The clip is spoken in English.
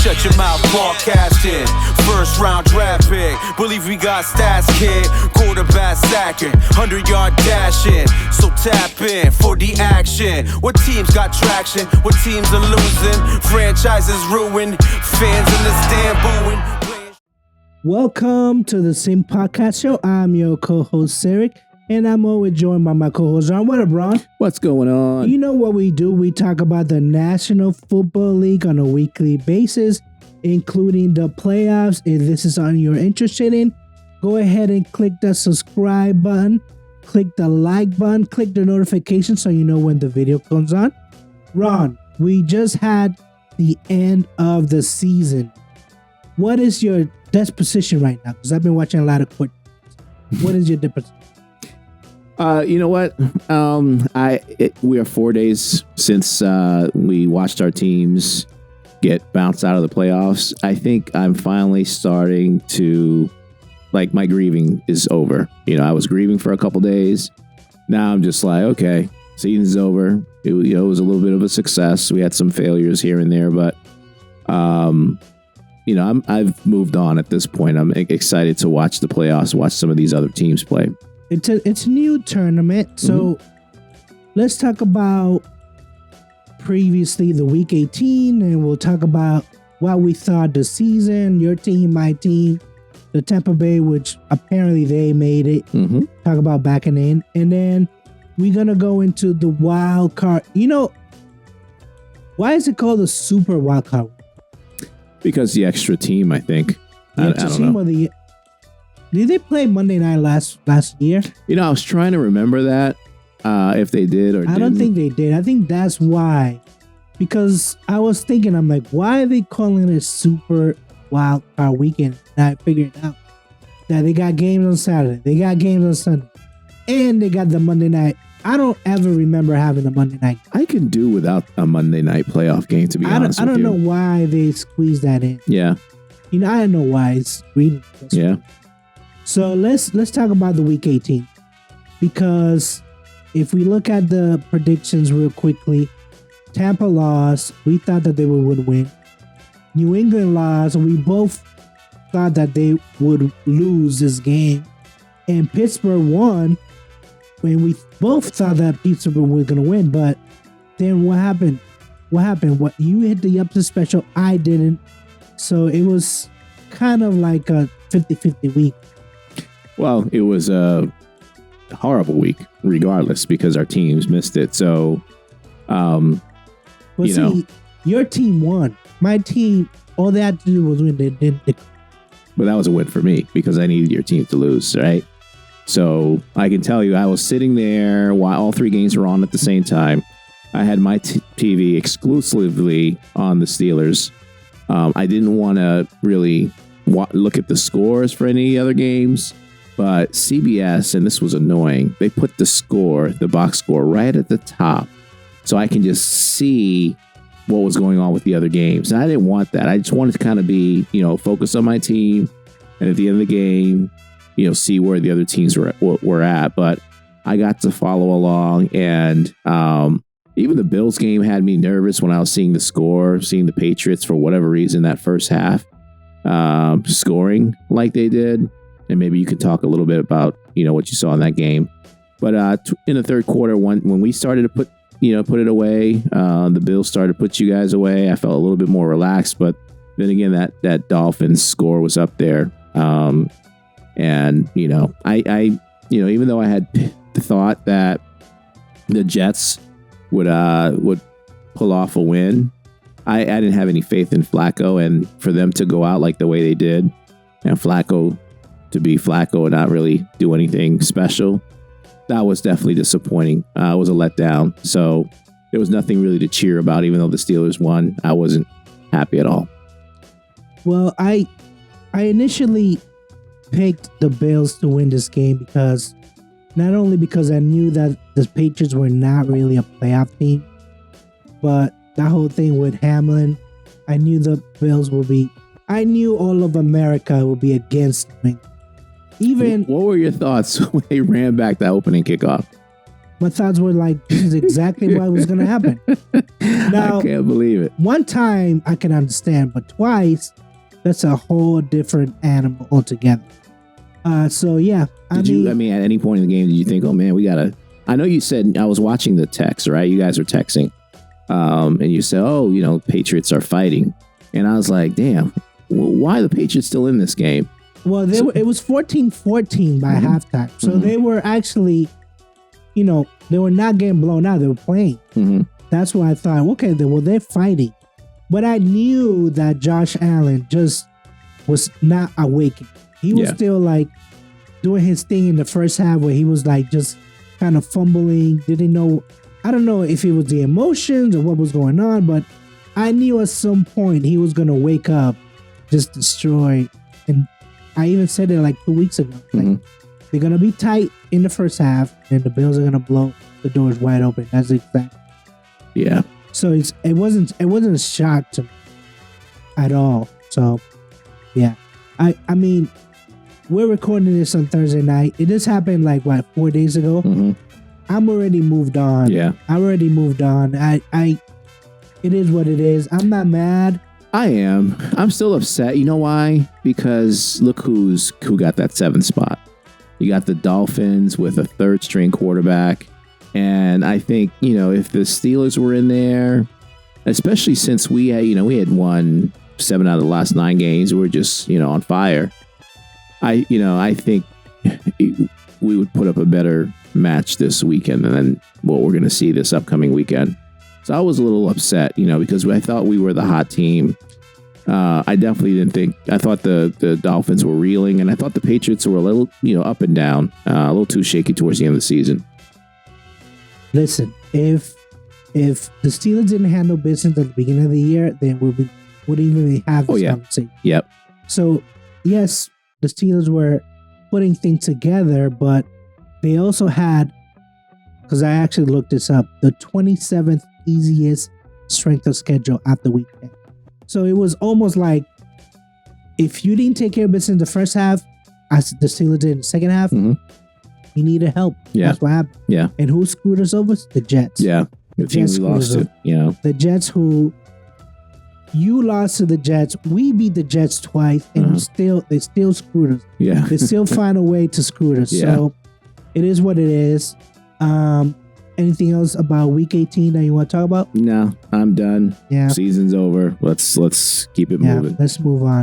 Shut your mouth, broadcasting. First round draft pick. Believe we got stats, kid. Quarterback sacking, 100-yard dashing. So tap in for the action. What teams got traction? What teams are losing? Franchises ruined. Fans in the stand booing. Welcome to the Sim Podcast Show. I'm your co-host, Eric, and I'm always joined by my co-host, Ron. What up, Ron? What's going on? You know what we do? We talk about the National Football League on a weekly basis, including the playoffs. If this is something you're interested in, go ahead and click the subscribe button, click the like button, click the notification so you know when the video comes on. Ron, we just had the end of the season. What is your disposition right now? Because I've been watching a lot of court. What is your disposition? You know what? We are 4 days since we watched our teams get bounced out of the playoffs. I think I'm finally starting to, like, my grieving is over. You know, I was grieving for a couple days. Now I'm just like, okay, season's over. It was a little bit of a success. We had some failures here and there, but I've moved on at this point. I'm excited to watch the playoffs, watch some of these other teams play. It's a new tournament, so let's talk about previously the week 18, and we'll talk about what we thought the season, your team, my team, the Tampa Bay, which apparently they made it. Talk about backing in, and then we're gonna go into the wild card. You know, why is it called the Super Wild Card? Because the extra team, I think. I don't know. Did they play Monday night last year? You know, I was trying to remember that, if they did or didn't. I don't think they did. I think that's why. Because I was thinking, I'm like, why are they calling it Super Wild Card Weekend? And I figured out that they got games on Saturday, they got games on Sunday, and they got the Monday night. I don't ever remember having a Monday night. I can do without a Monday night playoff game, to be honest with you. I don't know why they squeezed that in. Yeah. You know, I don't know why it's reading. Yeah. So let's talk about the week 18, because if we look at the predictions real quickly, Tampa lost. We thought that they would win. New England lost. We both thought that they would lose this game, and Pittsburgh won. When we both thought that Pittsburgh was going to win, but then what happened? What you hit the upset special, I didn't. So it was kind of like a 50-50 week. Well, it was a horrible week, regardless, because our teams missed it. So, your team won. My team, all they had to do was win. They didn't. But that was a win for me because I needed your team to lose, right? So I can tell you, I was sitting there while all three games were on at the same time. I had my TV exclusively on the Steelers. I didn't want to really look at the scores for any other games. But CBS, and this was annoying, they put the box score right at the top. So I can just see what was going on with the other games. And I didn't want that. I just wanted to kind of be, focus on my team. And at the end of the game, see where the other teams were at. But I got to follow along. And even the Bills game had me nervous when I was seeing the score, seeing the Patriots, for whatever reason, that first half, scoring like they did. And maybe you could talk a little bit about, what you saw in that game. But in the third quarter, when we started to put it away, the Bills started to put you guys away, I felt a little bit more relaxed. But then again, that Dolphins score was up there. And, I even though I had thought that the Jets would pull off a win, I didn't have any faith in Flacco, and for them to go out like the way they did, and Flacco to be Flacco and not really do anything special, that was definitely disappointing. It was a letdown. So there was nothing really to cheer about, even though the Steelers won. I wasn't happy at all. Well, I initially picked the Bills to win this game because not only because I knew that the Patriots were not really a playoff team, but that whole thing with Hamlin, I knew the Bills I knew all of America would be against me. What were your thoughts when they ran back that opening kickoff? my thoughts were like, this is exactly what was going to happen. Now, I can't believe it. one time I can understand, but twice, that's a whole different animal altogether. So yeah, I mean, at any point in the game, did you think, oh man, we gotta? I know you said, I was watching the text, right? You guys were texting, and you said, oh, Patriots are fighting, and I was like, damn, why are the Patriots still in this game? Well, it was 14-14 by halftime, so they were actually, they were not getting blown out; they were playing. That's why I thought, okay, they're fighting, but I knew that Josh Allen just was not awakened. He was still like doing his thing in the first half where he was like just kind of fumbling. Didn't know. I don't know if it was the emotions or what was going on, but I knew at some point he was going to wake up, just destroy. And I even said it like 2 weeks ago. Like, they're going to be tight in the first half and the Bills are going to blow the doors wide open. That's exact. Yeah. So it wasn't a shock to me at all. So yeah, I mean, we're recording this on Thursday night. It just happened like 4 days ago. I'm already moved on. Yeah, I already moved on. It is what it is. I'm not mad. I am. I'm still upset. You know why? Because look who got that 7th spot. You got the Dolphins with a 3rd string quarterback. And I think, if the Steelers were in there, especially since we had won 7 out of the last 9 games, we were just, on fire. I think we would put up a better match this weekend than what we're going to see this upcoming weekend. So I was a little upset, because I thought we were the hot team. I definitely didn't think. I thought the Dolphins were reeling, and I thought the Patriots were a little, up and down, a little too shaky towards the end of the season. Listen, if the Steelers didn't handle business at the beginning of the year, then we wouldn't even have this conversation. Yep. So yes, the Steelers were putting things together, but they also had, because I actually looked this up, the 27th easiest strength of schedule after week 10. So it was almost like if you didn't take care of business in the first half, as the Steelers did in the second half, you needed help. Yeah. That's what happened. Yeah. And who screwed us over? The Jets. Yeah. The team we lost to. The Jets who you lost to the Jets. We beat the Jets twice, and they still screwed us. Yeah. They still find a way to screw us. Yeah. So it is what it is. Anything else about Week 18 that you want to talk about? No, I'm done. Yeah. Season's over. Let's keep it moving. Let's move on.